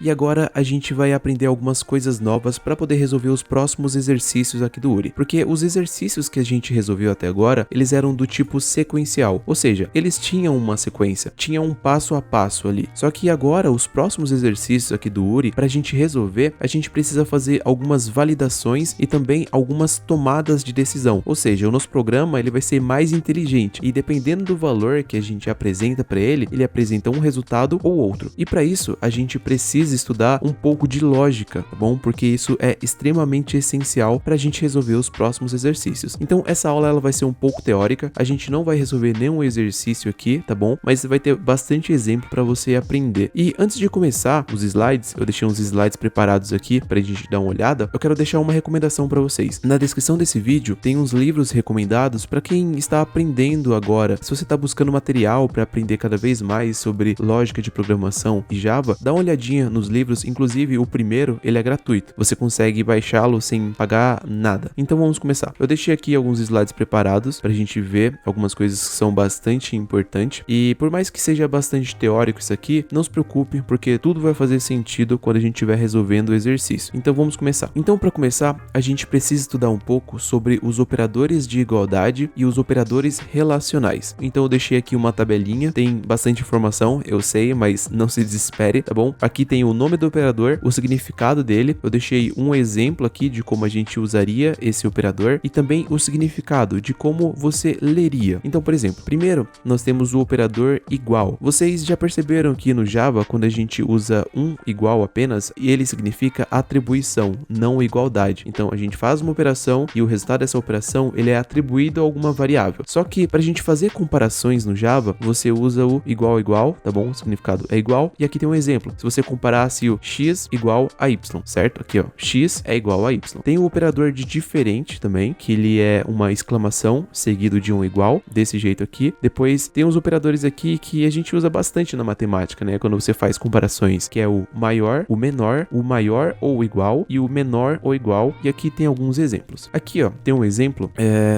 E agora a gente vai aprender algumas coisas novas para poder resolver os próximos exercícios aqui do URI, porque os exercícios que a gente resolveu até agora, eles eram do tipo sequencial, ou seja, eles tinham uma sequência, tinham um passo a passo ali. Só que agora os próximos exercícios aqui do URI, para a gente resolver, a gente precisa fazer algumas validações e também algumas tomadas de decisão, ou seja, o nosso programa ele vai ser mais inteligente e dependendo do valor que a gente apresenta para ele, ele apresenta um resultado ou outro. E para isso a gente precisa estudar um pouco de lógica, tá bom? Porque isso é extremamente essencial para a gente resolver os próximos exercícios. Então essa aula ela vai ser um pouco teórica, a gente não vai resolver nenhum exercício aqui, tá bom? Mas vai ter bastante exemplo para você aprender. E antes de começar os slides, eu deixei uns slides preparados aqui pra gente dar uma olhada, eu quero deixar uma recomendação para vocês. Na descrição desse vídeo tem uns livros recomendados para quem está aprendendo agora. Se você está buscando material para aprender cada vez mais sobre lógica de programação e Java, dá uma olhadinha nos livros, inclusive o primeiro, ele é gratuito. Você consegue baixá-lo sem pagar nada. Então vamos começar. Eu deixei aqui alguns slides preparados pra gente ver algumas coisas que são bastante importantes. E por mais que seja bastante teórico isso aqui, não se preocupe, porque tudo vai fazer sentido quando a gente estiver resolvendo o exercício. Então vamos começar. Então para começar, a gente precisa estudar um pouco sobre os operadores de igualdade e os operadores relacionais. Então eu deixei aqui uma tabelinha, tem bastante informação, eu sei, mas não se desespere, tá bom? Aqui tem o nome do operador, o significado dele, eu deixei um exemplo aqui de como a gente usaria esse operador e também o significado de como você leria. Então, por exemplo, primeiro nós temos o operador igual. Vocês já perceberam que no Java, quando a gente usa um igual apenas, ele significa atribuição, não igualdade. Então a gente faz uma operação e o resultado dessa operação ele é atribuído a alguma variável. Só que para a gente fazer comparações no Java, você usa o igual igual, tá bom? O significado é igual. E aqui tem um exemplo. Se você comparasse o x igual a y, certo? Aqui ó, x é igual a y. Tem o operador de diferente também, que ele é uma exclamação seguido de um igual, desse jeito aqui. Depois tem os operadores aqui que a gente usa bastante na matemática, né? Quando você faz comparações, que é o maior, o menor, o maior ou igual e o menor ou igual. E aqui tem alguns exemplos. Aqui ó, tem um exemplo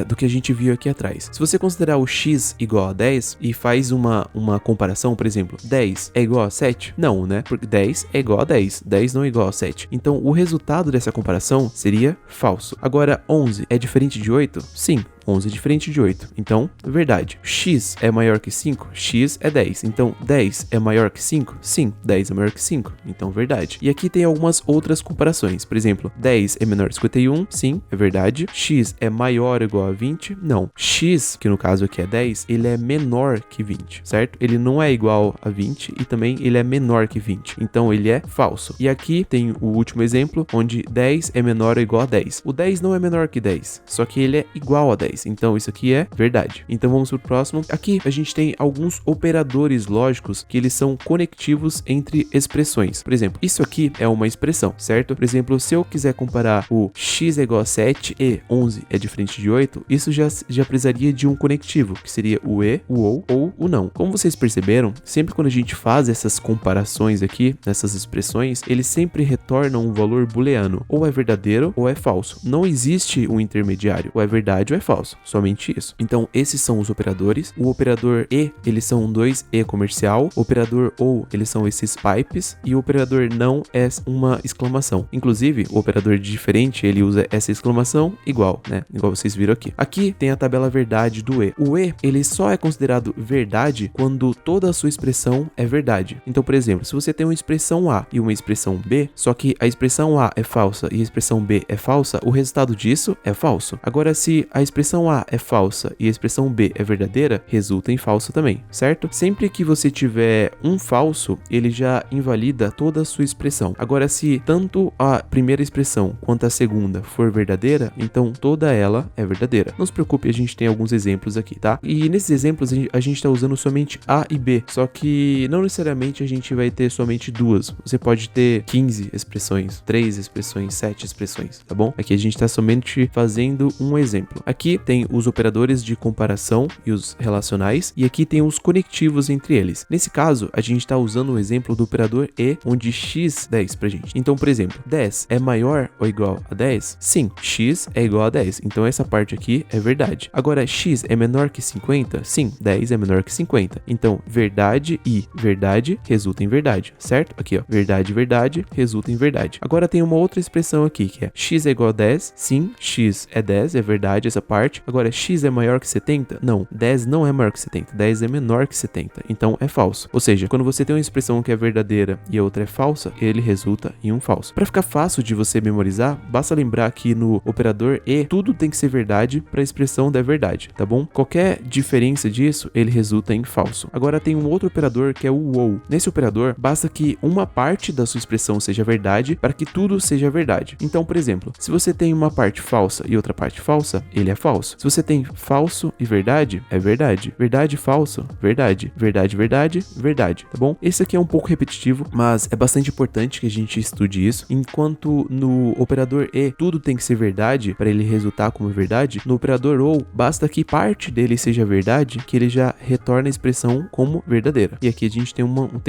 do que a gente viu aqui atrás. Se você considerar o x igual a 10 e faz uma comparação, por exemplo, 10 é igual a 7? Não, né? Porque 10 é igual a 10, 10 não é igual a 7. Então o resultado dessa comparação seria falso. Agora 11 é diferente de 8? Sim. 11 é diferente de 8, então, verdade. X é maior que 5? X é 10, então 10 é maior que 5? Sim, 10 é maior que 5, então verdade. E aqui tem algumas outras comparações, por exemplo, 10 é menor que 51? Sim, é verdade. X é maior ou igual a 20? Não. X, que no caso aqui é 10, ele é menor que 20, certo? Ele não é igual a 20 e também ele é menor que 20, então ele é falso. E aqui tem o último exemplo, onde 10 é menor ou igual a 10. O 10 não é menor que 10, só que ele é igual a 10. Então isso aqui é verdade. Então vamos pro próximo. Aqui a gente tem alguns operadores lógicos que eles são conectivos entre expressões. Por exemplo, isso aqui é uma expressão, certo? Por exemplo, se eu quiser comparar o x é igual a 7 e 11 é diferente de 8, isso já precisaria de um conectivo, que seria o e, o ou o não. Como vocês perceberam, sempre quando a gente faz essas comparações aqui, nessas expressões, eles sempre retornam um valor booleano. Ou é verdadeiro ou é falso. Não existe um intermediário. Ou é verdade ou é falso. Somente isso. Então, esses são os operadores. O operador e, eles são dois e comercial. O operador ou, eles são esses pipes. E o operador não é uma exclamação. Inclusive, o operador de diferente, ele usa essa exclamação igual, né? Igual vocês viram aqui. Aqui tem a tabela verdade do e. O e, ele só é considerado verdade quando toda a sua expressão é verdade. Então, por exemplo, se você tem uma expressão A e uma expressão B, só que a expressão A é falsa e a expressão B é falsa, o resultado disso é falso. Agora, se a expressão A é falsa e a expressão B é verdadeira, resulta em falso também, certo? Sempre que você tiver um falso, ele já invalida toda a sua expressão. Agora, se tanto a primeira expressão quanto a segunda for verdadeira, então toda ela é verdadeira. Não se preocupe, a gente tem alguns exemplos aqui, tá? E nesses exemplos a gente está usando somente A e B, só que não necessariamente a gente vai ter somente duas. Você pode ter 15 expressões, 3 expressões, 7 expressões, tá bom? Aqui a gente está somente fazendo um exemplo. Aqui tem os operadores de comparação e os relacionais, e aqui tem os conectivos entre eles. Nesse caso, a gente está usando o exemplo do operador e, onde x 10 pra gente. Então, por exemplo, 10 é maior ou igual a 10? Sim, x é igual a 10. Então, essa parte aqui é verdade. Agora, x é menor que 50? Sim, 10 é menor que 50. Então, verdade e verdade resulta em verdade, certo? Aqui, ó, verdade e verdade resulta em verdade. Agora, tem uma outra expressão aqui, que é x é igual a 10? Sim, x é 10, é verdade essa parte. Agora, x é maior que 70? Não, 10 não é maior que 70, 10 é menor que 70, então é falso. Ou seja, quando você tem uma expressão que é verdadeira e a outra é falsa, ele resulta em um falso. Para ficar fácil de você memorizar, basta lembrar que no operador e, tudo tem que ser verdade para a expressão da verdade, tá bom? Qualquer diferença disso, ele resulta em falso. Agora tem um outro operador que é o ou. Nesse operador, basta que uma parte da sua expressão seja verdade para que tudo seja verdade. Então, por exemplo, se você tem uma parte falsa e outra parte falsa, ele é falso. Se você tem falso e verdade, é verdade. Verdade, falso, verdade. Verdade, verdade, verdade, tá bom? Esse aqui é um pouco repetitivo, mas é bastante importante que a gente estude isso. Enquanto no operador e, tudo tem que ser verdade para ele resultar como verdade, no operador ou, basta que parte dele seja verdade, que ele já retorna a expressão como verdadeira. E aqui a gente tem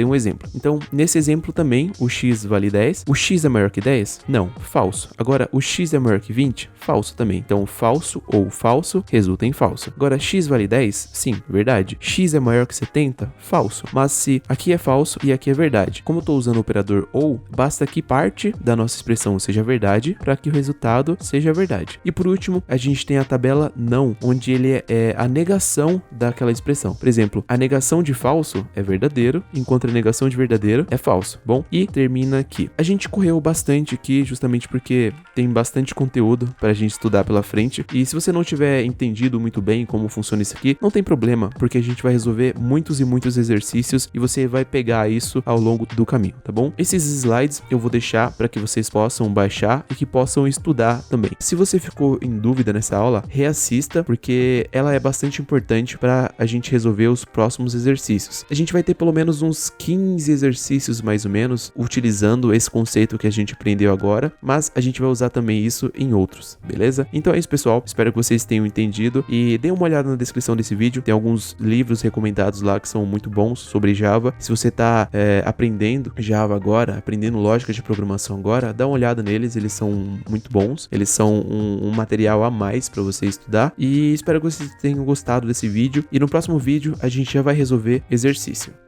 um exemplo. Então, nesse exemplo também, o x vale 10. O x é maior que 10? Não, falso. Agora, o x é maior que 20? Falso também. Então, falso ou falso resulta em falso. Agora, x vale 10? Sim, verdade. X é maior que 70? Falso. Mas se aqui é falso e aqui é verdade, como eu estou usando o operador ou, basta que parte da nossa expressão seja verdade para que o resultado seja verdade. E por último, a gente tem a tabela não, onde ele é a negação daquela expressão. Por exemplo, a negação de falso é verdadeiro, enquanto a negação de verdadeiro é falso. Bom, e termina aqui. A gente correu bastante aqui justamente porque tem bastante conteúdo para a gente estudar pela frente. E se você não tiver entendido muito bem como funciona isso aqui, não tem problema, porque a gente vai resolver muitos e muitos exercícios e você vai pegar isso ao longo do caminho, tá bom? Esses slides eu vou deixar para que vocês possam baixar e que possam estudar também. Se você ficou em dúvida nessa aula, reassista, porque ela é bastante importante para a gente resolver os próximos exercícios. A gente vai ter pelo menos uns 15 exercícios mais ou menos utilizando esse conceito que a gente aprendeu agora, mas a gente vai usar também isso em outros, beleza? Então é isso, pessoal, espero que vocês tenham entendido e dê uma olhada na descrição desse vídeo, tem alguns livros recomendados lá que são muito bons sobre Java. Se você está aprendendo Java agora, aprendendo lógica de programação agora, dá uma olhada neles, eles são muito bons, eles são um material a mais para você estudar e espero que vocês tenham gostado desse vídeo e no próximo vídeo a gente já vai resolver exercício.